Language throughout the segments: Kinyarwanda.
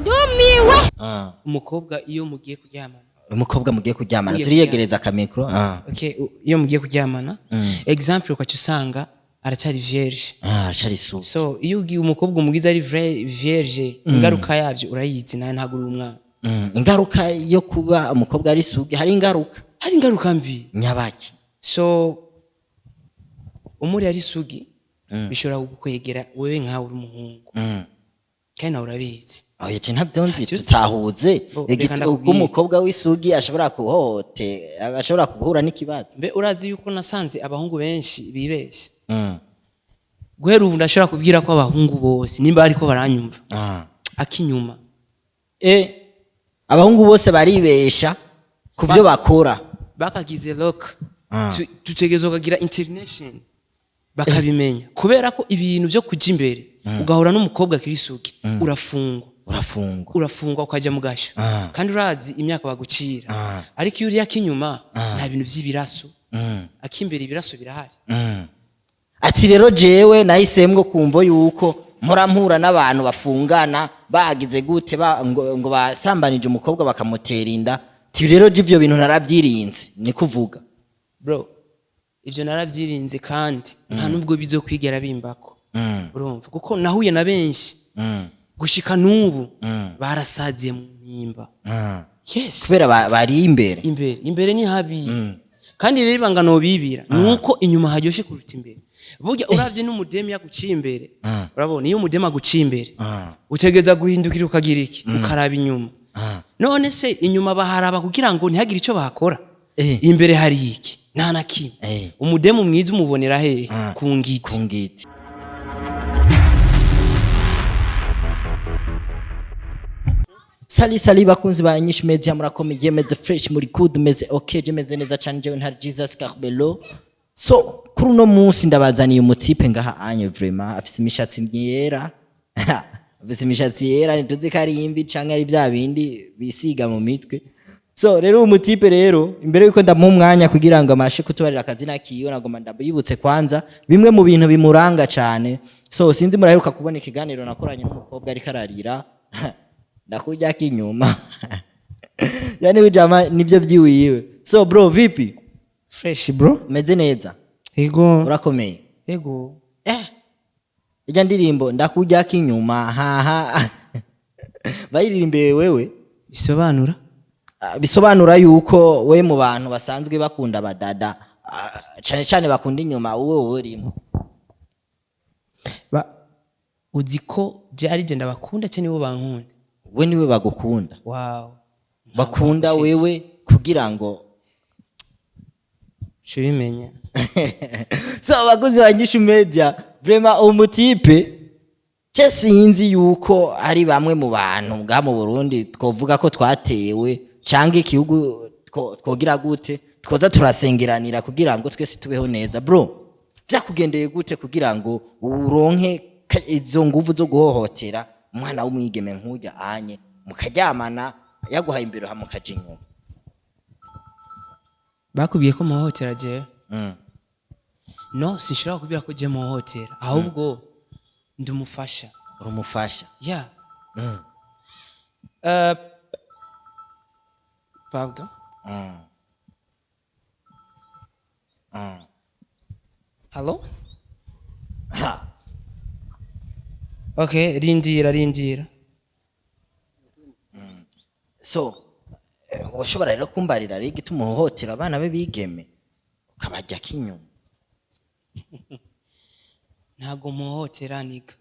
ndumiwe umukobwa iyo mugiye kuryamana umukobwa mugiye kuryamana turiyegereza akamikro okay iyo mugiye kuryamana example ukacu usanga aracyari vierge aracari sugi so iyo ugiye umukobwa umugize ari vierge ingaruka yavyo urayizi naye ntago uri umwana ingaruka yo kuba umukobwa ari sugi hari ingaruka mbi nyabaki so umuri ari sugi bishobora kukwegera wewe nkawe uri umuhungu kandi nawe urabizi aho yete ntabyonzi tutahuze ubwo umukobwa w'isugi ashobora kuhote agashobora kuguhura n'ikibazo mbe urazi yuko nasanze abahungu benshi bibeshye guhera ubu ndashobora kubwira ko abahungu bose nimba ariko baranyumva akinyuma abahungu bose baribesha kuvyo bakora bakagize lock tutegezo kagira international bakabimenya kubera ko ibintu byo kuja imbere ugahura n'umukobwa kirisugi urafungwa ukaja mu gasho kandi urazi imyaka bagucira ariko iyo uri akinyuma nta bintu by'ibiraso akimbere ibiraso birahari ati rero jewe nahisemwe kumvo yuko mpura n'abantu bafungana bagize gute ngo basambanije umukobwa bakamutera inda ti rero ivyo bintu naravyirinze ni kuvuga bro ivyo naravyirinze kandi nta nubwo bizokwigera bimbako urumva kuko nahuye na benshi gushika nubu barasaziye mu mpimba yes kubera bari imbere ni habi kandi rero ibanga no bibira nuko inyuma haryoshe kuruta imbere burya uravye n'umudemi yaguciye imbere urabona iyo umudemi aguciye imbere utegeza guhindukira ukagira iki ukaraba inyuma none se inyuma baharaba kugira ngo ntihagire ico bakora imbere hari iki nta na kimwe umudemu mwiza umubonera hehe ku ngiti Sali bakunzi ba Inyishu media murakomeye meze fresh muri good meze okay meze neza cyane jewe ntari Jesus Carbelo so kuri no munsi ndabazaniye umutipe ngaha anye vraiment afise imishatsi myera afise imishatsi yera nituzi kari imbi canke ari bya bindi bisiga mu mitwe so rero umutipe rero imbere yuko ndamuha umwanya kugira ngo amashe kutubarira akazina kiyo nagoma ndabuyibutse kwanza bimwe mu bintu bimuranga cyane so sinzi muraheruka kubona ikiganiro nakoranye n'umukobwa ari kararira ndakujya kinyuma yani wijama nivyo vyiwiwe so bro vipi fresh bro meze neza yego urakomeye yego ijya ndirimbo ndakujya kinyuma bayiririmbe wewe bisobanura yuko we mu bantu basanzwe bakunda badada cyane cyane bakunda inyuma wowe urimo uziko je ari je ndabakunda cyane bo bankunda we niwe bagukunda wow bakunda wewe kugira ngo shubimenya so abaguzi ba Inyishu media vraiment umutipe cyo sinzi yuko ari bamwe mu bantu bwa mu Burundi twovuga ko twatewe cyangwa ikihugu twogira gute twoza turasengeranira kugira ngo twese tubeho neza bro byakugendeye gute kugira ngo uronke izo nguvu zo guhohotera umwana w'umwigeme nkujya anye mukaryamana yaguhaye imbere hamukaje inyuma bakubiye ko muhohotera je no sinshobora kubira ko je muhohotera ahubwo ndumufasha urumufasha yeah pardon hello okay rindira so washobora rero kumbarira ari gituma uhohotera abana be bigeme ukabajya kinyuma ntago muhohotera niga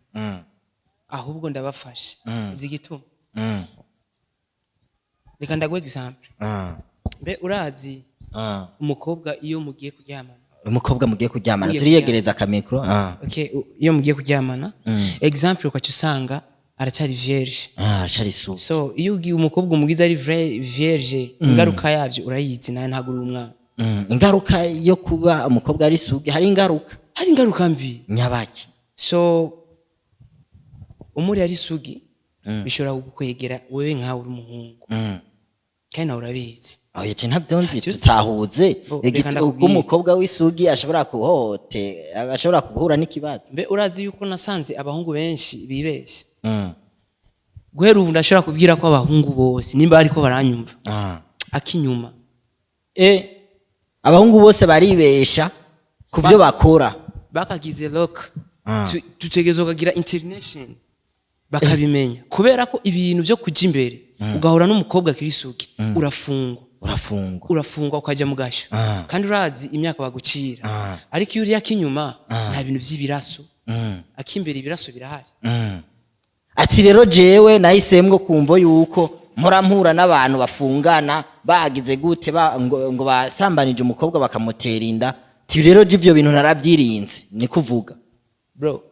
ahubwo ndabafasha zigituma reka ndaguha example mbe urazi umukobwa iyo mugiye kuryamana turiyegereza akamikro okay iyo mugiye kuryamana example ukacu usanga aracyari vierge aracari sugi so iyo ugiye umukobwa umugize ari vierge ingaruka yavyo urayizi naye ntago uri umwana ingaruka yo kuba umukobwa ari sugi hari ingaruka mbi nyabaki so umuri ari sugi bishobora kukwegera wewe nkawe uri umuhungu kandi nawe urabizi aho yete ntabyonzi tutahuze ubwo umukobwa w'isugi ashobora kuhote agashobora kuguhura n'ikibazo mbe urazi yuko nasanze abahungu benshi bibeshye guhera ubu ndashobora kubwira ko abahungu bose nimba ariko baranyumva akinyuma abahungu bose baribesha ku byo bakora bakagize lock tutegezo kagira international bakabimenya kubera ko ibintu byo kuja imbere ugahura n'umukobwa kirisuki urafungwa ukaja mu gasho kandi urazi imyaka bagucira ariko iyo uri akinyuma nta bintu vy'ibiraso akimbere ibiraso birahari ati rero jewe nahisemwe kumvo yuko mpura n'abantu bafungana bagize gute ngo basambanije umukobwa bakamutera inda ti rero ivyo bintu naravyirinze ni kuvuga bro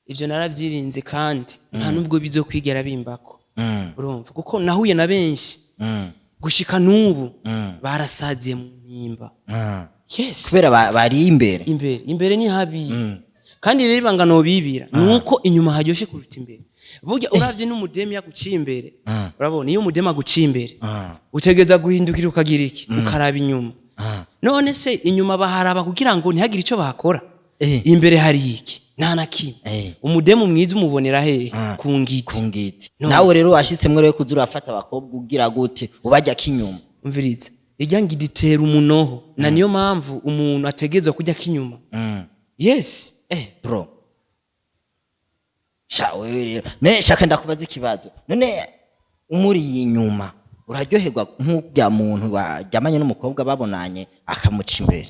ivyo naravyirinze kandi nta nubwo bizokwigera bimbako urumva kuko nahuye na benshi gushika nubu barasaziye mu mpimba yes kubera bari imbere ni habi kandi rero ibanga no bibira nuko inyuma haryoshe kuruta imbere burya uravye n'umudemi yaguciye imbere urabona iyo umudemi aguciye imbere utegeza guhindukira ukagira iki ukaraba inyuma none se inyuma baharaba kugira ngo ntihagire ico bakora imbere hari iki nta na kimwe umudemu mwiza umubonera hehe ku ngiti nawe rero washitsemwe rero kuzura afata abakobwa ugira gute ubajya kinyuma umviriza irya ngiditera umunoho na niyo mpamvu umuntu ategezwa kujya kinyuma yes bro shawe rero ne shaka ndakubaza ikibazo none umuri inyuma uraryoherwa nk'ubya muntu bajyamanye n'umukobwa babonanye akamuca imbere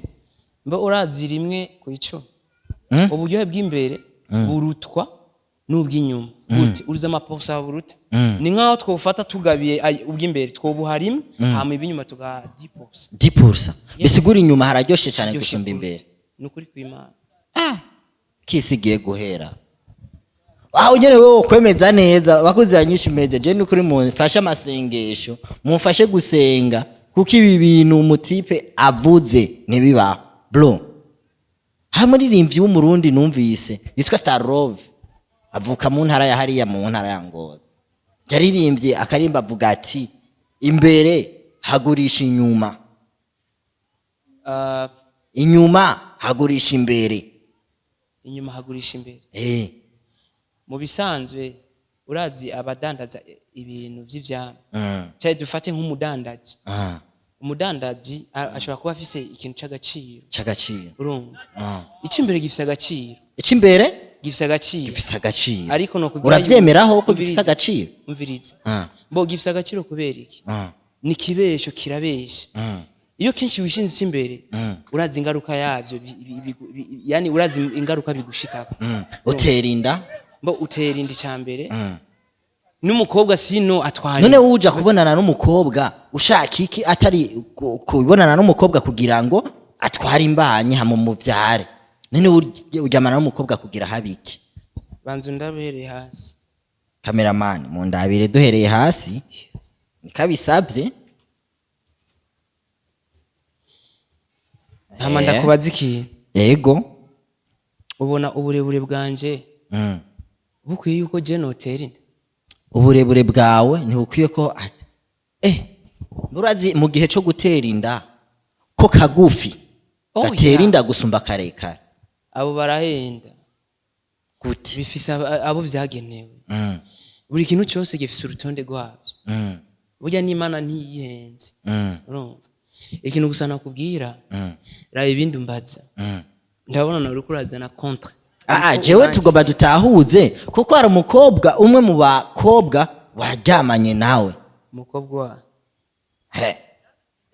mba urazi rimwe ku ico uburyohe bw'imbere burutwa n'ubw'inyuma gute uriza amaposa buruta ni nkaho twofata tugabiye ubw'imbere twobuharimo hama ibinyuma tuga 10% bisigura inyuma hararyoshe cyane gusumba imbere nukuri kw'Imana kisigiye guhera aho nyene wewe kwemeza neza bakuzi yanyisha imeze je nukuri mu fasha amasengesho mufashe gusenga kuko ibi bintu umutipe avuze nibiba bro hamuririmvyi w'umurundi numvise yitwa Star Love avuka mu ntara ya hariya mu ntara ya Ngozi yaririmbye akarimba avuga ati imbere hagurisha inyuma inyuma hagurisha imbere inyuma hagurisha imbere mu bisanzwe urazi abadandaza ibintu vy'ivyama cyane dufate nk'umudandaji umudandaji ashobora kuba afise ikintu c'agaciro urumva ikimbere gifise agaciro ikimbere gifise agaciro ariko no kugira uravyemeraho ko gifise agaciro umviriza bo gifise agaciro kubera iki ni kibesho kirabesha iyo kenshi wishinze imbere urazi ingaruka yavyo yani urazi ingaruka bigushikako uterinda mbo uterinda cyambere n'umukobwa sino atwari none uja kubonana n'umukobwa ushaka iki atari kubonana n'umukobwa kugira ngo atware imbanye hama muvyare none ujamana n'umukobwa kugira habiki banzu ndabereye hasi cameraman mu ndabire duhereye hasi nikabisabye hama ndakubaza iki yego ubona uburebure bwanje bukwiye yuko je noterinda uburebure bwawe ntibukwiye ko urazi mu gihe cyo gutera inda ko kagufi gatera inda gusumba karekare abo barahenda gute bifise abo vyagenewe buri kintu cyose gifise urutonde rwabyo burya n'Imana ntiyihenze urumva ikintu gusa nakubwira raye ibindi umbaza ndabona na uriko urazana contre jewe tugomba dutahuze kuko hari umukobwa umwe mu bakobwa waryamanye nawe umukobwa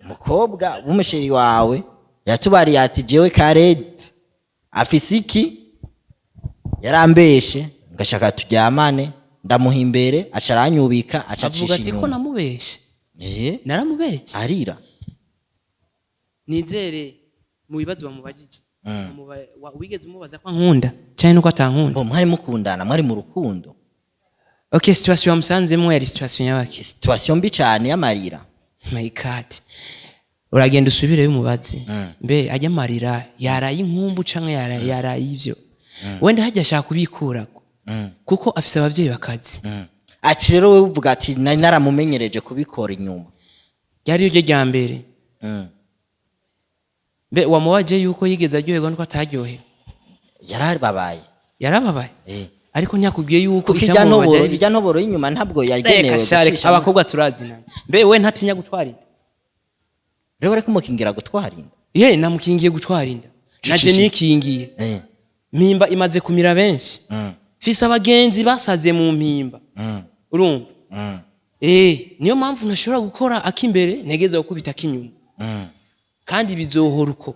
umukobwa w'umusheri wawe yatubariye ati jewe Kared afise iki yarambeshe ngashaka turyamane ndamuha imbere acaranyubika acacisha inyuma avuga ati ko namubeshe naramubeshe arira nizere mu bibazo bamubajije wigeze umubaza kwa Nkunda cyane nuko atankunda mwari mukundana mwari mu rukundo okay situation yamusanzemo yari situation yabaki situation mbi cyane yamarira my god uragenda usubire y'umubazi mbe ajya marira yaraye inkumbu canke yaraye ivyo wenda hajya ashaka kubikurako kuko afise abavyeyi bakazi ati rero we uvuga ati naramumenyereje kubikora inyuma yari yo rya mbere mbe wamuwaje yuko yigeze aryoherwa nuko ataryohe yarababaye ariko ntiyakubwiye yuko irya ntoboro y'inyuma ntabwo yagenewe gucisha abakobwa turazinana mbe we ntatinya gutwara inda rero reko mukingira gutwara inda namukingiye gutwara inda naje nikingiye mpimba imaze kumira benshi fise abagenzi basaze mu mpimba urumva niyo mpamvu nashobora gukora akimbere negeze gukubita akinyuma kandi bizohora uko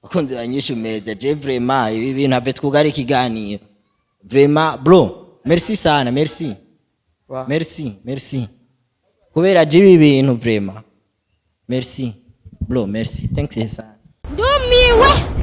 bakunzi banyishu media je vraiment ibi bintu ave twugara ikiganiro vraiment bro merci sana merci merci kubera je ibi bintu vraiment merci bro merci thanks sana ndumiwe